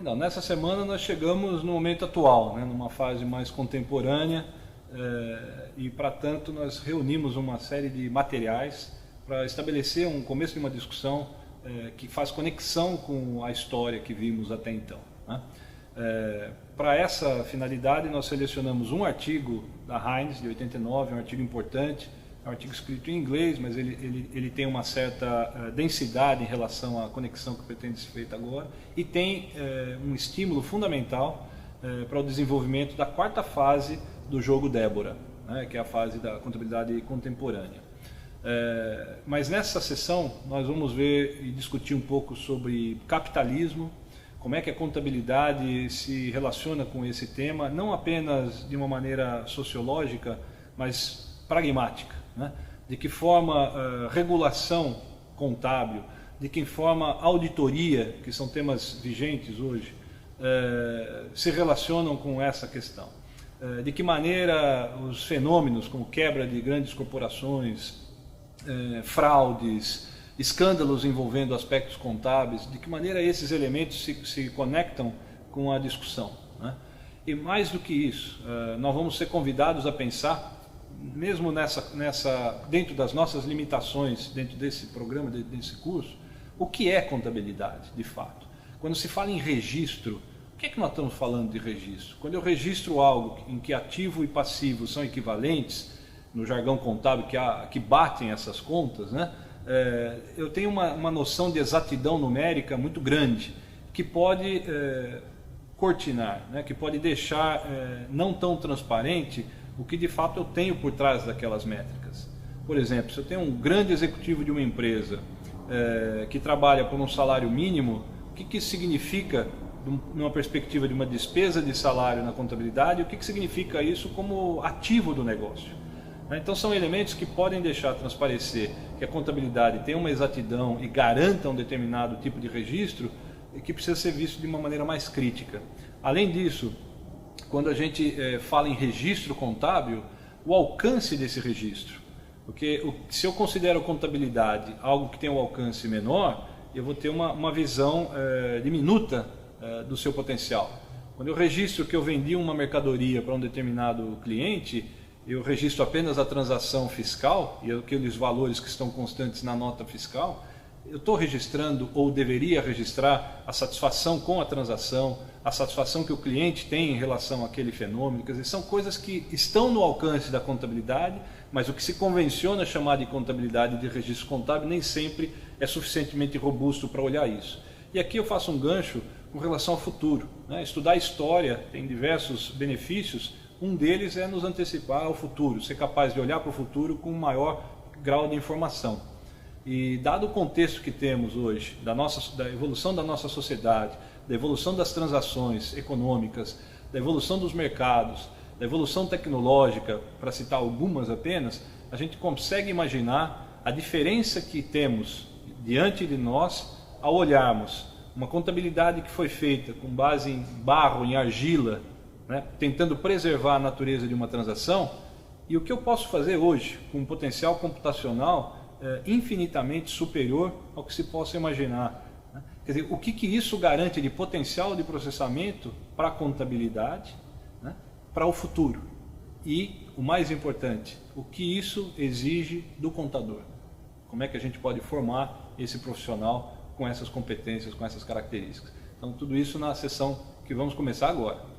Então, nessa semana nós chegamos no momento atual, né, numa fase mais contemporânea, e para tanto nós reunimos uma série de materiais para estabelecer um começo de uma discussão que faz conexão com a história que vimos até então, né? Para essa finalidade nós selecionamos um artigo da Heinz de 89, um artigo importante, é um artigo escrito em inglês, mas ele tem uma certa densidade em relação à conexão que pretende ser feita agora, e tem um estímulo fundamental para o desenvolvimento da quarta fase do jogo Débora, né, que é a fase da contabilidade contemporânea. Mas nessa sessão nós vamos ver e discutir um pouco sobre capitalismo, como é que a contabilidade se relaciona com esse tema, não apenas de uma maneira sociológica, mas pragmática, né? De que forma regulação contábil, de que forma auditoria, que são temas vigentes hoje, se relacionam com essa questão. De que maneira os fenômenos como quebra de grandes corporações, fraudes, escândalos envolvendo aspectos contábeis, de que maneira esses elementos se conectam com a discussão, né? E mais do que isso, nós vamos ser convidados a pensar, mesmo dentro das nossas limitações, dentro desse programa, desse curso, o que é contabilidade, de fato. Quando se fala em registro, o que é que nós estamos falando de registro? Quando eu registro algo em que ativo e passivo são equivalentes, no jargão contábil que batem essas contas, né? Eu tenho uma noção de exatidão numérica muito grande, que pode cortinar, né? Que pode deixar não tão transparente o que de fato eu tenho por trás daquelas métricas. Por exemplo, se eu tenho um grande executivo de uma empresa que trabalha por um salário mínimo, o que isso significa numa perspectiva de uma despesa de salário na contabilidade, o que significa isso como ativo do negócio? Então são elementos que podem deixar transparecer que a contabilidade tem uma exatidão e garanta um determinado tipo de registro e que precisa ser visto de uma maneira mais crítica. Além disso, quando a gente fala em registro contábil, o alcance desse registro, porque se eu considero contabilidade algo que tem um alcance menor, eu vou ter uma visão diminuta do seu potencial. Quando eu registro que eu vendi uma mercadoria para um determinado cliente, eu registro apenas a transação fiscal e aqueles valores que estão constantes na nota fiscal, eu estou registrando ou deveria registrar a satisfação com a transação, a satisfação que o cliente tem em relação àquele fenômeno. Quer dizer, são coisas que estão no alcance da contabilidade, mas o que se convenciona chamar de contabilidade de registro contábil nem sempre é suficientemente robusto para olhar isso. E aqui eu faço um gancho com relação ao futuro, né? Estudar história tem diversos benefícios. Um deles é nos antecipar ao futuro, ser capaz de olhar para o futuro com um maior grau de informação. E dado o contexto que temos hoje, da evolução da nossa sociedade, da evolução das transações econômicas, da evolução dos mercados, da evolução tecnológica, para citar algumas apenas, a gente consegue imaginar a diferença que temos diante de nós ao olharmos uma contabilidade que foi feita com base em barro, em argila, né, tentando preservar a natureza de uma transação, e o que eu posso fazer hoje com um potencial computacional infinitamente superior ao que se possa imaginar, né? Quer dizer, o que isso garante de potencial de processamento para a contabilidade, né, para o futuro? E, o mais importante, o que isso exige do contador? Como é que a gente pode formar esse profissional com essas competências, com essas características? Então, tudo isso na sessão que vamos começar agora.